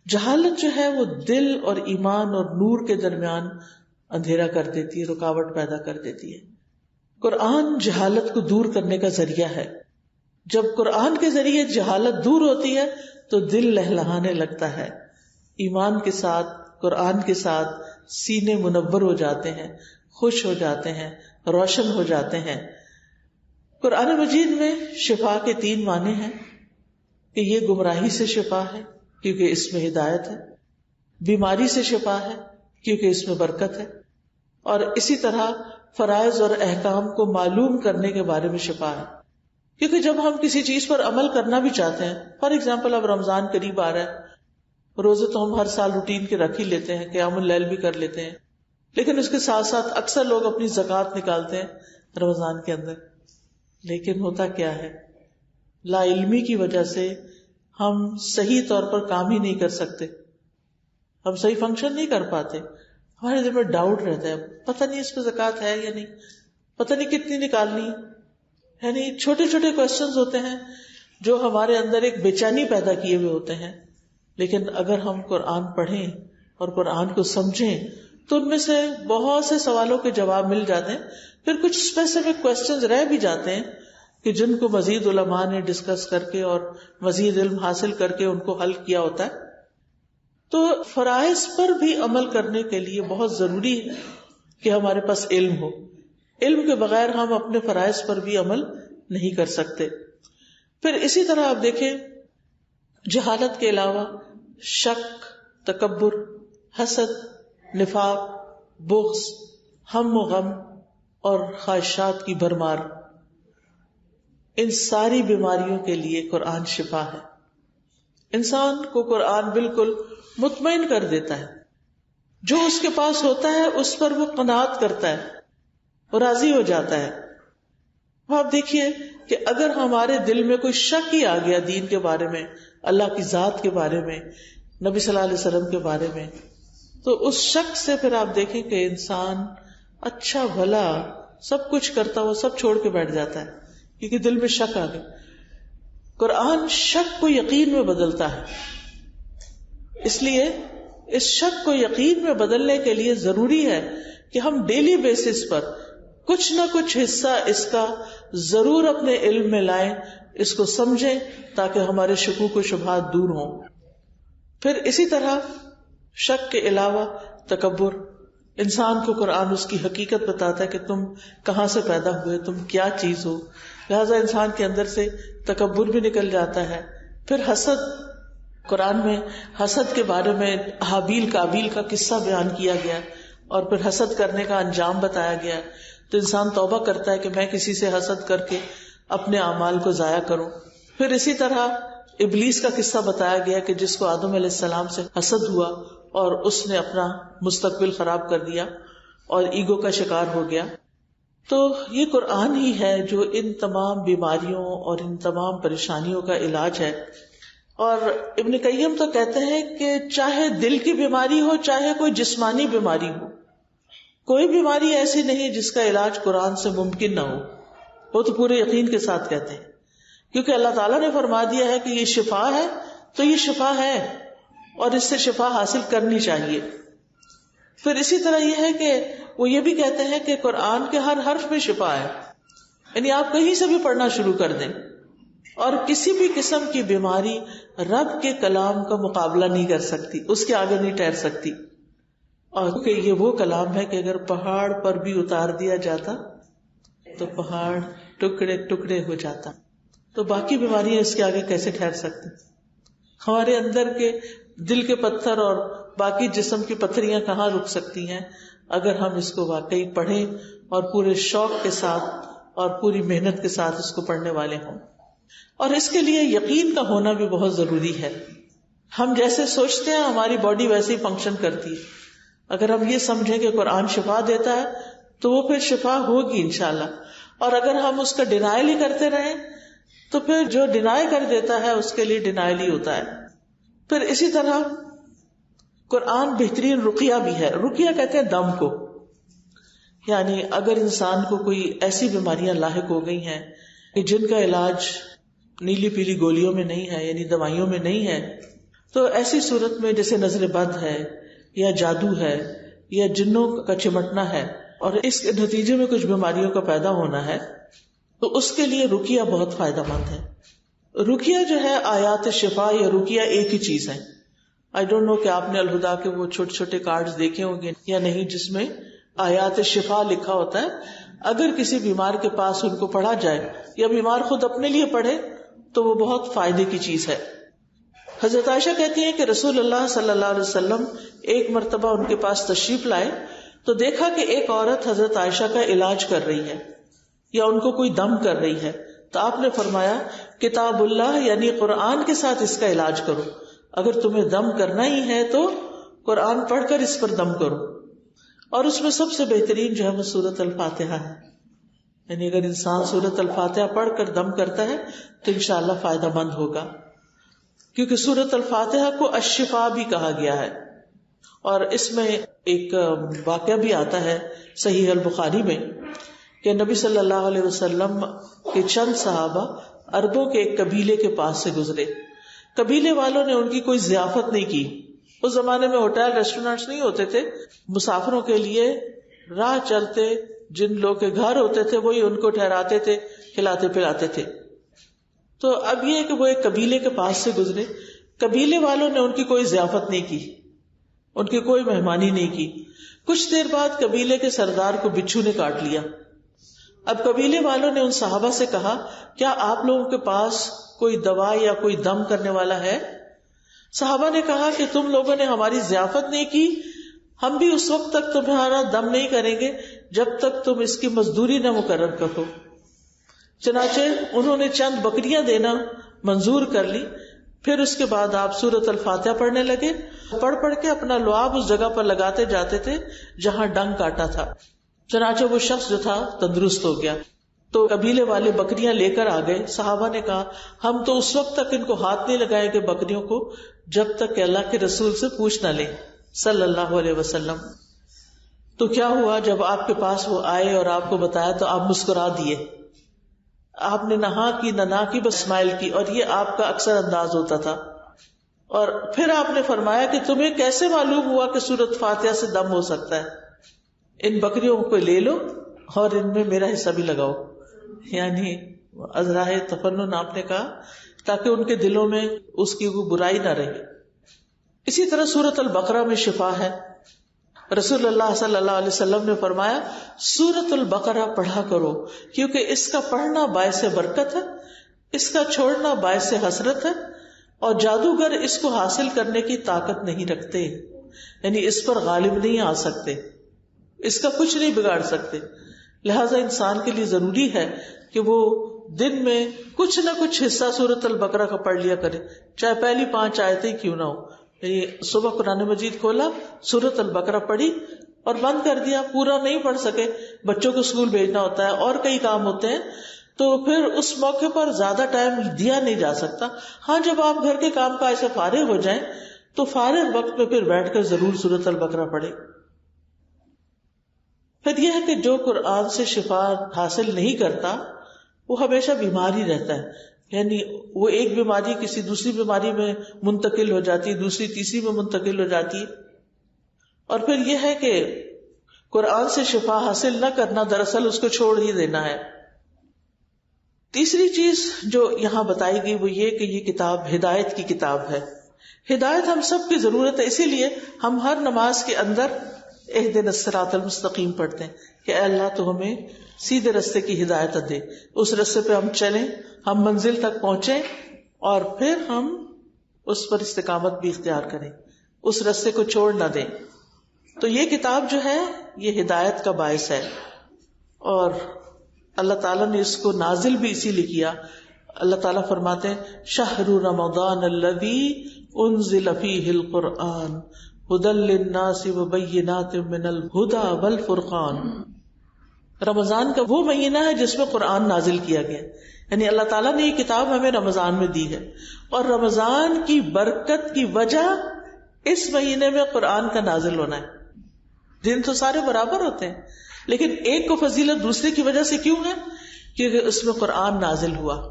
جہالت جو ہے وہ دل اور ایمان اور نور کے درمیان اندھیرا کر دیتی ہے، رکاوٹ پیدا کر دیتی ہے. قرآن جہالت کو دور کرنے کا ذریعہ ہے. جب قرآن کے ذریعے جہالت دور ہوتی ہے تو دل لہلہانے لگتا ہے، ایمان کے ساتھ، قرآن کے ساتھ سینے منور ہو جاتے ہیں، خوش ہو جاتے ہیں، روشن ہو جاتے ہیں. قرآن مجید میں شفا کے 3 معنی ہیں کہ یہ گمراہی سے شفا ہے کیونکہ اس میں ہدایت ہے، بیماری سے شفا ہے کیونکہ اس میں برکت ہے، اور اسی طرح فرائض اور احکام کو معلوم کرنے کے بارے میں شفا ہے. کیونکہ جب ہم کسی چیز پر عمل کرنا بھی چاہتے ہیں، فار ایگزامپل اب رمضان قریب آ رہا ہے، روزے تو ہم ہر سال روٹین کے رکھ ہی لیتے ہیں، قیام اللیل بھی کر لیتے ہیں، لیکن اس کے ساتھ ساتھ اکثر لوگ اپنی زکوٰۃ نکالتے ہیں رمضان کے اندر. لیکن ہوتا کیا ہے، لا علمی کی وجہ سے ہم صحیح طور پر کام ہی نہیں کر سکتے، ہم صحیح فنکشن نہیں کر پاتے. ہمارے دل میں ڈاؤٹ رہتا ہے، پتہ نہیں اس پہ زکوٰۃ ہے یا نہیں، پتہ نہیں کتنی نکالنی. یعنی چھوٹے چھوٹے کوشچنز ہوتے ہیں جو ہمارے اندر ایک بے چینی پیدا کیے ہوئے ہوتے ہیں. لیکن اگر ہم قرآن پڑھیں اور قرآن کو سمجھیں تو ان میں سے بہت سے سوالوں کے جواب مل جاتے ہیں. پھر کچھ اسپیسیفک کوشچنز رہ بھی جاتے ہیں کہ جن کو مزید علماء نے ڈسکس کر کے اور مزید علم حاصل کر کے ان کو حل کیا ہوتا ہے. تو فرائض پر بھی عمل کرنے کے لیے بہت ضروری ہے کہ ہمارے پاس علم ہو. علم کے بغیر ہم اپنے فرائض پر بھی عمل نہیں کر سکتے. پھر اسی طرح آپ دیکھیں جہالت کے علاوہ شک، تکبر، حسد، نفاق، بغض، ہم و غم اور خواہشات کی بھرمار، ان ساری بیماریوں کے لیے قرآن شفا ہے. انسان کو قرآن بالکل مطمئن کر دیتا ہے، جو اس کے پاس ہوتا ہے اس پر وہ قناعت کرتا ہے، وہ راضی ہو جاتا ہے. آپ دیکھیے کہ اگر ہمارے دل میں کوئی شک ہی آ گیا دین کے بارے میں، اللہ کی ذات کے بارے میں، نبی صلی اللہ علیہ وسلم کے بارے میں، تو اس شک سے پھر آپ دیکھیں کہ انسان اچھا بھلا سب کچھ کرتا ہوا سب چھوڑ کے بیٹھ جاتا ہے کیونکہ دل میں شک آ گیا. قرآن شک کو یقین میں بدلتا ہے. اس لیے اس شک کو یقین میں بدلنے کے لیے ضروری ہے کہ ہم ڈیلی بیسس پر کچھ نہ کچھ حصہ اس کا ضرور اپنے علم میں لائیں، اس کو سمجھیں تاکہ ہمارے شکوک و شبہات دور ہوں. پھر اسی طرح شک کے علاوہ تکبر، انسان کو قرآن اس کی حقیقت بتاتا ہے کہ تم کہاں سے پیدا ہوئے، تم کیا چیز ہو، لہذا انسان کے اندر سے تکبر بھی نکل جاتا ہے. پھر حسد، قرآن میں حسد کے بارے میں حابیل قابیل کا قصہ بیان کیا گیا اور پھر حسد کرنے کا انجام بتایا گیا. تو انسان توبہ کرتا ہے کہ میں کسی سے حسد کر کے اپنے اعمال کو ضائع کروں. پھر اسی طرح ابلیس کا قصہ بتایا گیا کہ جس کو آدم علیہ السلام سے حسد ہوا اور اس نے اپنا مستقبل خراب کر دیا اور ایگو کا شکار ہو گیا. تو یہ قرآن ہی ہے جو ان تمام بیماریوں اور ان تمام پریشانیوں کا علاج ہے. اور ابن قیم تو کہتے ہیں کہ چاہے دل کی بیماری ہو چاہے کوئی جسمانی بیماری ہو، کوئی بیماری ایسی نہیں جس کا علاج قرآن سے ممکن نہ ہو. وہ تو پورے یقین کے ساتھ کہتے ہیں کیونکہ اللہ تعالیٰ نے فرما دیا ہے کہ یہ شفا ہے، تو یہ شفا ہے اور اس سے شفا حاصل کرنی چاہیے. پھر اسی طرح یہ ہے کہ وہ یہ بھی کہتے ہیں کہ قرآن کے ہر حرف میں شفا ہے. یعنی آپ کہیں سے بھی پڑھنا شروع کر دیں اور کسی بھی قسم کی بیماری رب کے کلام کا مقابلہ نہیں کر سکتی، اس کے آگے نہیں ٹھہر سکتی. اور کیونکہ یہ وہ کلام ہے کہ اگر پہاڑ پر بھی اتار دیا جاتا تو پہاڑ ٹکڑے ٹکڑے ہو جاتا، تو باقی بیماریاں اس کے آگے کیسے ٹھہر سکتی. ہمارے اندر کے دل کے پتھر اور باقی جسم کی پتھریاں کہاں رک سکتی ہیں اگر ہم اس کو واقعی پڑھیں اور پورے شوق کے ساتھ اور پوری محنت کے ساتھ اس کو پڑھنے والے ہوں. اور اس کے لیے یقین کا ہونا بھی بہت ضروری ہے. ہم جیسے سوچتے ہیں ہماری باڈی ویسے ہی فنکشن کرتی ہے. اگر ہم یہ سمجھیں کہ قرآن شفا دیتا ہے تو وہ پھر شفا ہوگی انشاءاللہ. اور اگر ہم اس کا ڈینائل ہی کرتے رہیں تو پھر جو ڈینائی کر دیتا ہے اس کے لیے ڈینائل ہی ہوتا ہے. پھر اسی طرح قرآن بہترین رقیہ بھی ہے. رقیہ کہتے ہیں دم کو، یعنی اگر انسان کو کوئی ایسی بیماریاں لاحق ہو گئی ہیں کہ جن کا علاج نیلی پیلی گولیوں میں نہیں ہے، یعنی دوائیوں میں نہیں ہے، تو ایسی صورت میں جیسے نظر بد ہے یا جادو ہے یا جنوں کا چمٹنا ہے اور اس کے نتیجے میں کچھ بیماریوں کا پیدا ہونا ہے، تو اس کے لیے رقیہ بہت فائدہ مند ہے. رقیہ جو ہے آیات شفا یا رقیہ ایک ہی چیز ہے. آئی ڈونٹ نو کہ آپ نے الہدا کے وہ چھوٹے چھوٹے کارڈز دیکھے ہوں گے یا نہیں جس میں آیات شفا لکھا ہوتا ہے. اگر کسی بیمار کے پاس ان کو پڑھا جائے یا بیمار خود اپنے لیے پڑھے تو وہ بہت فائدے کی چیز ہے. حضرت عائشہ کہتی ہیں کہ رسول اللہ صلی اللہ علیہ وسلم ایک مرتبہ ان کے پاس تشریف لائے تو دیکھا کہ ایک عورت حضرت عائشہ کا علاج کر رہی ہے یا ان کو کوئی دم کر رہی ہے. تو آپ نے فرمایا کتاب اللہ یعنی قرآن کے ساتھ اس کا علاج کرو. اگر تمہیں دم کرنا ہی ہے تو قرآن پڑھ کر اس پر دم کرو. اور اس میں سب سے بہترین جو ہے وہ سورۃ الفاتحہ ہے. یعنی اگر انسان سورۃ الفاتحہ پڑھ کر دم کرتا ہے تو انشاءاللہ فائدہ مند ہوگا، کیونکہ سورۃ الفاتحہ کو الشفا بھی کہا گیا ہے. اور اس میں ایک واقعہ بھی آتا ہے صحیح البخاری میں کہ نبی صلی اللہ علیہ وسلم کے چند صحابہ عربوں کے ایک قبیلے کے پاس سے گزرے. قبیلے والوں نے ان کی کوئی ضیافت نہیں کی. اس زمانے میں ہوٹل ریسٹورینٹس نہیں ہوتے تھے. مسافروں کے لیے راہ چلتے جن لوگ کے گھر ہوتے تھے وہی ان کو ٹھہراتے تھے، کھلاتے پلاتے تھے. تو اب یہ کہ وہ ایک قبیلے کے پاس سے گزرے، قبیلے والوں نے ان کی کوئی ضیافت نہیں کی، ان کی کوئی مہمانی نہیں کی. کچھ دیر بعد قبیلے کے سردار کو بچھو نے کاٹ لیا. اب قبیلے والوں نے ان صحابہ سے کہا کیا آپ لوگوں کے پاس کوئی دوا یا کوئی دم کرنے والا ہے؟ صحابہ نے کہا کہ تم لوگوں نے ہماری ضیافت نہیں کی، ہم بھی اس وقت تک تمہارا دم نہیں کریں گے جب تک تم اس کی مزدوری نہ مقرر کرو. چنانچہ انہوں نے چند بکریاں دینا منظور کر لی. پھر اس کے بعد آپ سورۃ الفاتحہ پڑھنے لگے. پڑھ کے اپنا لعاب اس جگہ پر لگاتے جاتے تھے جہاں ڈنگ کاٹا تھا. چنانچہ وہ شخص جو تھا تندرست ہو گیا. تو قبیلے والے بکریاں لے کر آ گئے. صحابہ نے کہا ہم تو اس وقت تک ان کو ہاتھ نہیں لگائیں گے بکریوں کو جب تک کہ اللہ کے رسول سے پوچھ نہ لیں صلی اللہ علیہ وسلم. تو کیا ہوا جب آپ کے پاس وہ آئے اور آپ کو بتایا تو آپ مسکرا دیے. آپ نے نہ ہاں کی نہ کی بس اسمائل کی، اور یہ آپ کا اکثر انداز ہوتا تھا. اور پھر آپ نے فرمایا کہ تمہیں کیسے معلوم ہوا کہ سورۃ فاتحہ سے دم ہو سکتا ہے؟ ان بکریوں کو لے لو اور ان میں میرا حصہ بھی لگاؤ. یعنی ازراہ تفنن آپ نے کہا تاکہ ان کے دلوں میں اس کی کوئی برائی نہ رہے. اسی طرح سورۃ البقرہ میں شفا ہے. رسول اللہ صلی اللہ علیہ وسلم نے فرمایا سورۃ البقرہ پڑھا کرو کیونکہ اس کا پڑھنا باعث برکت ہے، اس کا چھوڑنا باعث حسرت ہے، اور جادوگر اس کو حاصل کرنے کی طاقت نہیں رکھتے. یعنی اس پر غالب نہیں آ سکتے، اس کا کچھ نہیں بگاڑ سکتے. لہذا انسان کے لیے ضروری ہے کہ وہ دن میں کچھ نہ کچھ حصہ سورۃ البقرہ کا پڑھ لیا کرے، چاہے پہلی 5 آیتیں کیوں نہ ہو. یعنی صبح قرآن مجید کھولا، سورۃ البقرہ پڑھی اور بند کر دیا. پورا نہیں پڑھ سکے، بچوں کو اسکول بھیجنا ہوتا ہے اور کئی کام ہوتے ہیں، تو پھر اس موقع پر زیادہ ٹائم دیا نہیں جا سکتا. ہاں جب آپ گھر کے کام کاج سے فارغ ہو جائیں تو فارغ وقت میں پھر بیٹھ کر ضرور سورۃ البقرہ پڑھیں. پھر یہ ہے کہ جو قرآن سے شفا حاصل نہیں کرتا وہ ہمیشہ بیمار ہی رہتا ہے. یعنی وہ ایک بیماری کسی دوسری بیماری میں منتقل ہو جاتی ہے، دوسری تیسری میں منتقل ہو جاتی ہے. اور پھر یہ ہے کہ قرآن سے شفا حاصل نہ کرنا دراصل اس کو چھوڑ ہی دینا ہے. تیسری چیز جو یہاں بتائی گئی وہ یہ کہ یہ کتاب ہدایت کی کتاب ہے. ہدایت ہم سب کی ضرورت ہے، اسی لیے ہم ہر نماز کے اندر اہدنا الصراط المستقیم پڑھتے ہیں کہ اے اللہ تو ہمیں سیدھے رستے کی ہدایت دے، اس رستے پہ ہم چلیں، ہم منزل تک پہنچیں اور پھر ہم اس پر استقامت بھی اختیار کریں، اس رستے کو چھوڑ نہ دیں. تو یہ کتاب جو ہے یہ ہدایت کا باعث ہے، اور اللہ تعالیٰ نے اس کو نازل بھی اسی لیے کیا. اللہ تعالیٰ فرماتے ہیں شہر رمضان الذی انزل فیہ القرآن ھدی للناس وبینات من الھدی والفرقان. رمضان کا وہ مہینہ ہے جس میں قرآن نازل کیا گیا. یعنی اللہ تعالیٰ نے یہ کتاب ہمیں رمضان میں دی ہے، اور رمضان کی برکت کی وجہ اس مہینے میں قرآن کا نازل ہونا ہے. دن تو سارے برابر ہوتے ہیں لیکن ایک کو فضیلت دوسرے کی وجہ سے کیوں ہے؟ کیونکہ اس میں قرآن نازل ہوا.